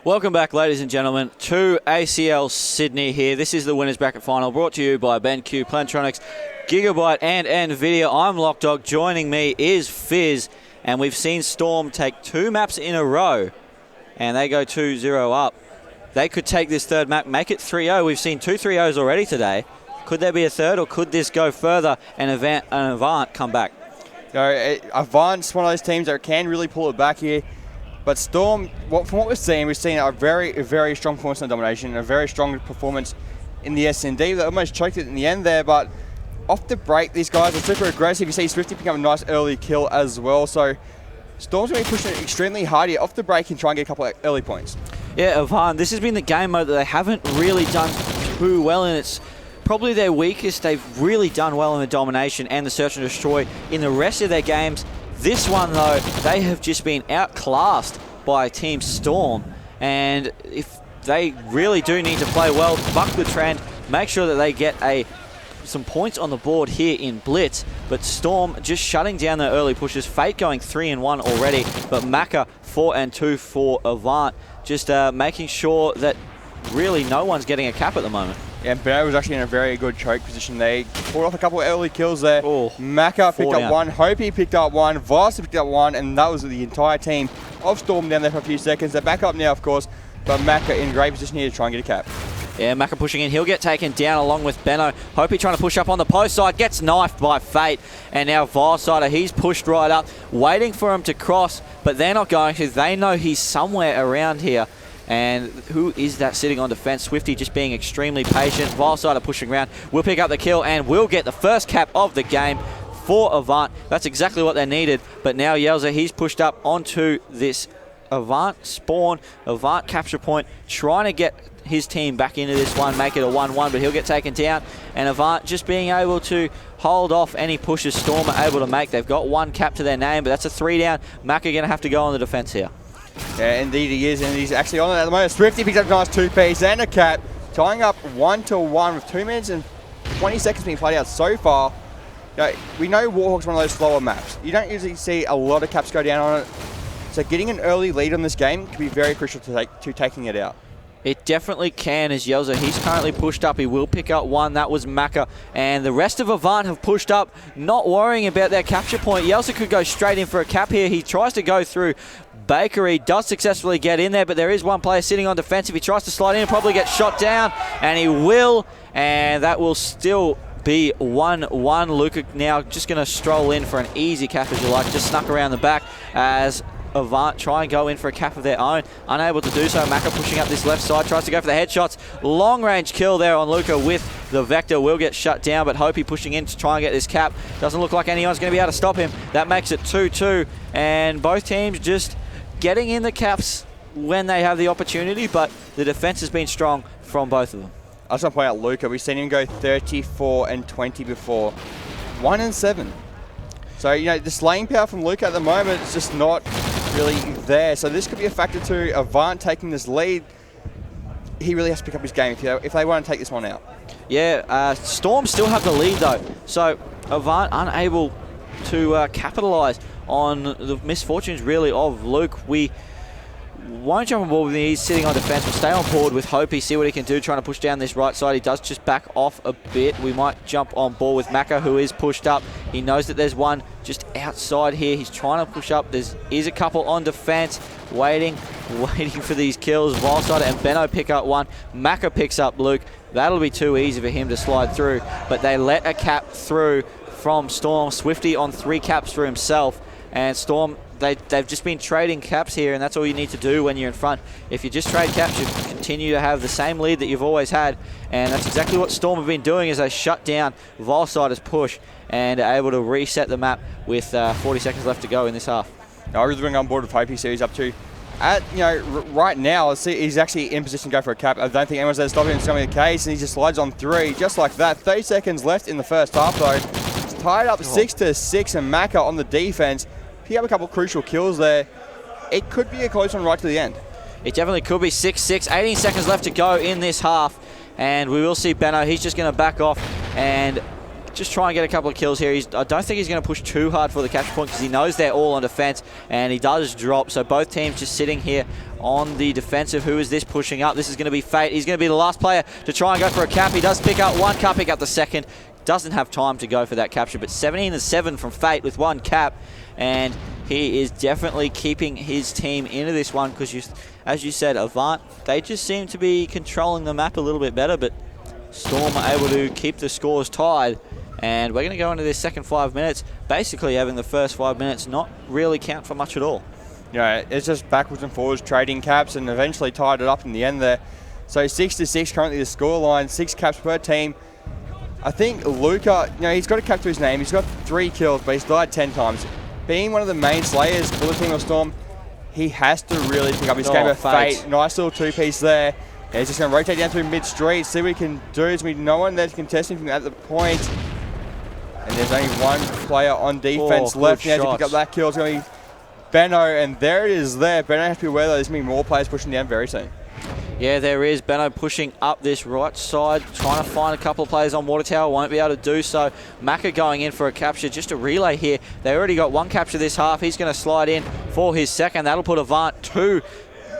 Welcome back, ladies and gentlemen, to ACL Sydney here. This is the Winners Bracket Final, brought to you by BenQ, Plantronics, Gigabyte and NVIDIA. I'm Lockdog. Joining me is Fizz, and we've seen Storm take 2 maps in a row, and they go 2-0 up. They could take this third map, make it 3-0. We've seen 2 3-0s already today. Could there be a third, or could this go further and Avant come back? Avant's one of those teams that can really pull it back here. But Storm, from what we've seen a very strong performance in domination, a very strong performance in the S&D. They almost choked it in the end there, but off the break, these guys are super aggressive. You see Swifty pick up a nice early kill as well. So Storm's going to be pushing it extremely hard here off the break and try and get a couple of early points. Yeah, Avant, this has been the game mode that they haven't really done too well in. It's probably their weakest. They've really done well in the domination and the search and destroy in the rest of their games. This one, though, they have just been outclassed by Team Storm. And if they really do need to play well, buck the trend, make sure that they get some points on the board here in Blitz. But Storm just shutting down their early pushes. Fate going 3-1 already, but Maka 4-2 for Avant. Just making sure that really no one's getting a cap at the moment. Yeah, Bear was actually in a very good choke position. They pulled off a couple of early kills there. Maka picked up one, Hopi picked up one, Vasa picked up one, and that was the entire team of Storm down there for a few seconds. They're back up now, of course, but Maka in great position here to try and get a cap. Yeah, Maka pushing in. He'll get taken down along with Benno. Hopi trying to push up on the post side, gets knifed by Fate. And now Varsider, he's pushed right up, waiting for him to cross, but they're not going to. They know he's somewhere around here. And who is that sitting on defense? Swifty just being extremely patient. Varsider pushing around. Will pick up the kill and will get the first cap of the game for Avant. That's exactly what they needed. But now Yelza, he's pushed up onto this Avant spawn, Avant capture point, trying to get his team back into this one, make it a 1-1, but he'll get taken down. And Avant just being able to hold off any pushes Storm are able to make. They've got 1 cap to their name, but that's a 3 down. Maka going to have to go on the defense here. Yeah, indeed he is, and he's actually on it at the moment. Swifty picks up a nice 2-piece and a cap, tying up 1-1 with 2 minutes and 20 seconds being played out so far. We know Warhawk's one of those slower maps. You don't usually see a lot of caps go down on it, so getting an early lead on this game can be very crucial to taking it out. It definitely can, as Yelza, he's currently pushed up. He will pick up 1. That was Maka. And the rest of Avant have pushed up, not worrying about their capture point. Yelza could go straight in for a cap here. He tries to go through Bakery, does successfully get in there, but there is one player sitting on defense. If he tries to slide in, he'll probably get shot down, and he will. And that will still be 1-1. Luca now just going to stroll in for an easy cap, as you like. Just snuck around the back as Avant try and go in for a cap of their own. Unable to do so. Maka pushing up this left side, tries to go for the headshots. Long range kill there on Luca with the Vector. Will get shut down, but Hopi pushing in to try and get this cap. Doesn't look like anyone's going to be able to stop him. That makes it 2-2, and both teams just getting in the caps when they have the opportunity, but the defense has been strong from both of them. I just want to point out Luca. We've seen him go 34-20 before. 1-7. So, the slaying power from Luca at the moment is just not really there. So this could be a factor to Avant taking this lead. He really has to pick up his game if they want to take this one out. Yeah, Storm still have the lead though. So Avant unable to capitalise on the misfortunes really of Luke. We won't jump on board with him. He's sitting on defense. We'll stay on board with Hopi, see what he can do, trying to push down this right side. He does just back off a bit. We might jump on board with Maka, who is pushed up. He knows that there's one just outside here. He's trying to push up. There is a couple on defense, waiting for these kills. Vilesider and Benno pick up one. Maka picks up Luke. That'll be too easy for him to slide through, but they let a cap through from Storm. Swifty on 3 caps for himself, and Storm, they've just been trading caps here, and that's all you need to do when you're in front. If you just trade caps, you continue to have the same lead that you've always had, and that's exactly what Storm have been doing, as they shut down Vilesider's push and are able to reset the map with 40 seconds left to go in this half. I really bring on board with Hopi, so he's up to right now, he's actually in position to go for a cap. I don't think anyone's there to stop him. It's going to be the case, and he just slides on 3, just like that. 30 seconds left in the first half, though. It's tied up 6-6, and Maka on the defense. Pick up a couple crucial kills there. It could be a close one right to the end. It definitely could be 6-6. 18 seconds left to go in this half, and we will see Benno. He's just going to back off and just try and get a couple of kills here. I don't think he's going to push too hard for the capture point because he knows they're all on defense, and he does drop. So both teams just sitting here on the defensive. Who is this pushing up? This is going to be Fate. He's going to be the last player to try and go for a cap. He does pick up one, can't pick up the second. Doesn't have time to go for that capture, but 17-7 from Fate with one cap, and he is definitely keeping his team into this one because, as you said, Avant, they just seem to be controlling the map a little bit better, but Storm are able to keep the scores tied, and we're going to go into this second 5 minutes, basically having the first 5 minutes not really count for much at all. Yeah, it's just backwards and forwards trading caps, and eventually tied it up in the end there. So 6-6 currently the scoreline, 6 caps per team. I think Luca, he's got a cap to his name. He's got 3 kills, but he's died 10 times. Being one of the main slayers for the team of Storm, he has to really pick up his game of Fate. Nice little 2-piece there. And he's just going to rotate down through mid-street, see what he can do. There's no one there to contest him at the point. And there's only one player on defense left now to pick up that kill. It's going to be Benno, and there it is there. Benno has to be aware that there's going to be more players pushing down very soon. Yeah, there is. Benno pushing up this right side, trying to find a couple of players on Water Tower. Won't be able to do so. Maka going in for a capture. Just a relay here. They already got one capture this half. He's going to slide in for his second. That'll put Avant 2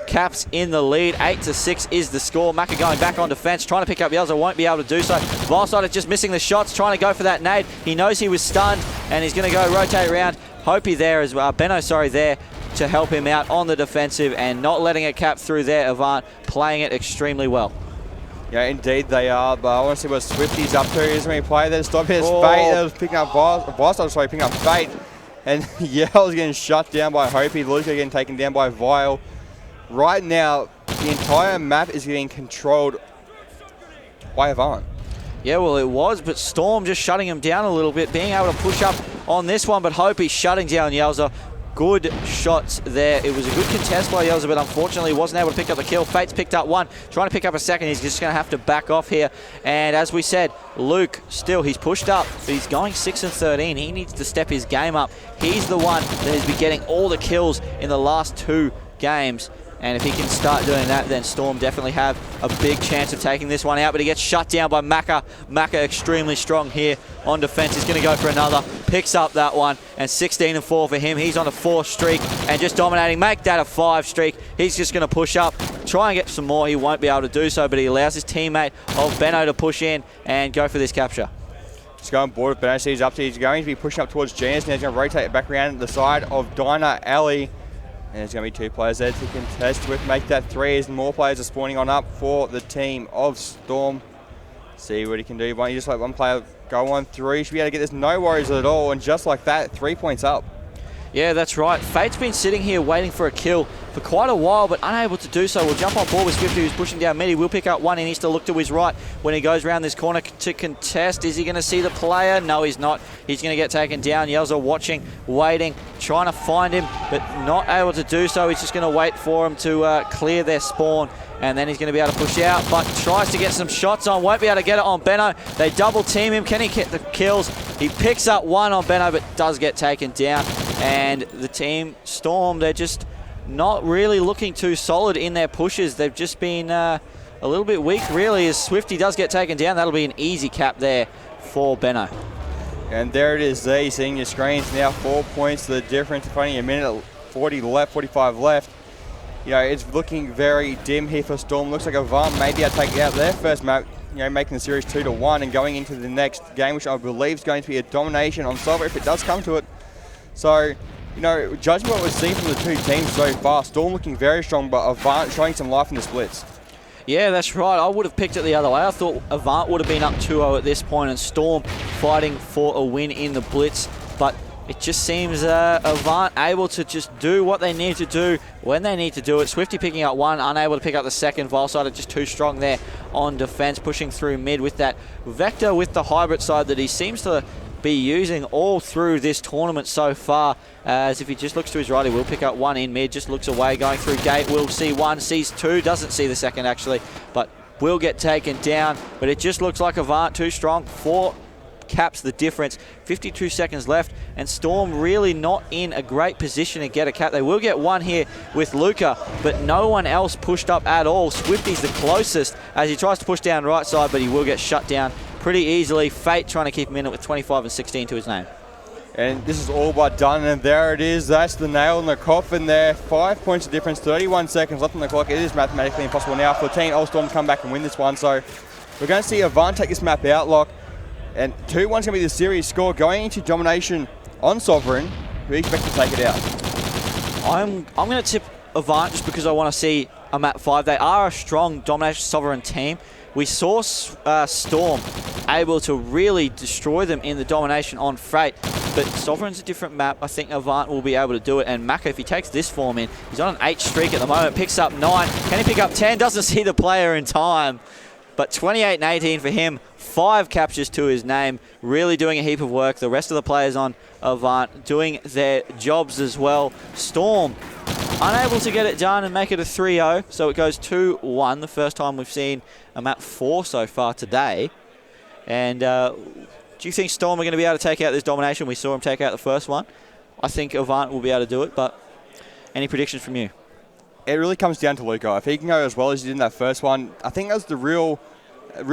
caps in the lead. 8-6 is the score. Maka going back on defense, trying to pick up Yelza. Won't be able to do so. Vilesider just missing the shots, trying to go for that nade. He knows he was stunned, and he's going to go rotate around. Hopey there as well. Benno, sorry, there to help him out on the defensive and not letting it cap through there. Avant playing it extremely well. Yeah, indeed they are, but I want to see what Swifty's up to. He's going to play there to stop his Fate. That was picking up Vilesider, sorry, picking up Fate. And Yell's getting shut down by Hopey. Luca getting taken down by Vile. Right now, the entire map is getting controlled by Avant. Yeah, well, it was, but Storm just shutting him down a little bit, being able to push up on this one, but Hopey shutting down Yelza. Good shots there. It was a good contest by Yelza, but unfortunately wasn't able to pick up the kill. Fate's picked up one, trying to pick up a second. He's just going to have to back off here. And as we said, Luke, still, he's pushed up, but he's going 6-13. He needs to step his game up. He's the one that has been getting all the kills in the last 2 games. And if he can start doing that, then Storm definitely have a big chance of taking this one out. But he gets shut down by Maka. Maka extremely strong here on defense. He's going to go for another. Picks up that one. And 16-4 for him. He's on a 4 streak and just dominating. Make that a 5 streak. He's just going to push up. Try and get some more. He won't be able to do so, but he allows his teammate of Benno to push in and go for this capture. Just going board with Benno. He's up to, he's going to be pushing up towards Genius. Now he's going to rotate it back around the side of Dinah Alley. And there's going to be 2 players there to contest with. Make that 3 as more players are spawning on up for the team of Storm. See what he can do. Why don't you just let one player go on through? Should be able to get this, no worries at all. And just like that, 3 points up. Yeah, that's right. Fate's been sitting here waiting for a kill for quite a while, but unable to do so. We'll jump on board with Swifty, who's pushing down mid. He will pick up one. He needs to look to his right when he goes around this corner to contest. Is he going to see the player? No, he's not. He's going to get taken down. Yelza watching, waiting, trying to find him, but not able to do so. He's just going to wait for him to clear their spawn, and then he's going to be able to push out, but tries to get some shots on. Won't be able to get it on Benno. They double team him. Can he get the kills? He picks up one on Benno, but does get taken down. And the team Storm, they're just not really looking too solid in their pushes. They've just been a little bit weak, really, as Swifty does get taken down. That'll be an easy cap there for Benno. And there it is there. You're seeing your screens now. 4 points to the difference. It's only a minute 40 left, 45 left. You know, it's looking very dim here for Storm. Looks like Avant maybe I'll take out their first map, making the series 2-1 and going into the next game, which I believe is going to be a domination on Silver if it does come to it. So, judging what we've seen from the 2 teams so far, Storm looking very strong, but Avant showing some life in the splits. Yeah, that's right. I would have picked it the other way. I thought Avant would have been up 2-0 at this point and Storm fighting for a win in the blitz. But it just seems Avant able to just do what they need to do when they need to do it. Swifty picking up one, unable to pick up the second. Vilesider just too strong there on defense, pushing through mid with that Vector with the hybrid side that he seems to be using all through this tournament so far. As if he just looks to his right, he will pick up one in mid, just looks away, going through gate, will see one, sees 2, doesn't see the second actually, but will get taken down. But it just looks like Avant too strong. 4 caps the difference. 52 seconds left, and Storm really not in a great position to get a cap. They will get one here with Luca, but no one else pushed up at all. Swifty's the closest as he tries to push down right side, but he will get shut down pretty easily. Fate trying to keep him in it with 25 and 16 to his name. And this is all but done, and there it is. That's the nail in the coffin there. 5 points of difference, 31 seconds left on the clock. It is mathematically impossible now for Team Storm to come back and win this one. So we're going to see Avant take this map out, Lock. And 2-1's going to be the series score going into domination on Sovereign. We expect to take it out. I'm going to tip Avant just because I want to see a map 5. They are a strong domination Sovereign team. We saw Storm able to really destroy them in the domination on Freight. But Sovereign's a different map. I think Avant will be able to do it. And Mako, if he takes this form in, he's on an 8 streak at the moment. Picks up 9. Can he pick up 10? Doesn't see the player in time. But 28 and 18 for him. 5 captures to his name. Really doing a heap of work. The rest of the players on Avant doing their jobs as well. Storm unable to get it done and make it a 3-0. So it goes 2-1. The first time we've seen a map 4 so far today. And do you think Storm are going to be able to take out this domination? We saw him take out the first one. I think Avant will be able to do it, but any predictions from you? It really comes down to Luca. If he can go as well as he did in that first one, I think that was the real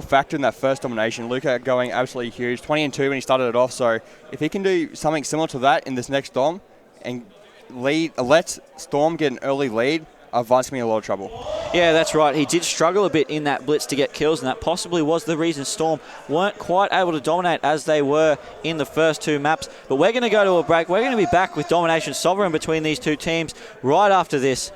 factor in that first domination. Luca going absolutely huge, 20 and 2 when he started it off. So if he can do something similar to that in this next dom and let Storm get an early lead, Avant's going to be in a lot of trouble. Yeah, that's right. He did struggle a bit in that blitz to get kills, and that possibly was the reason Storm weren't quite able to dominate as they were in the first 2 maps. But we're going to go to a break. We're going to be back with Domination Sovereign between these two teams right after this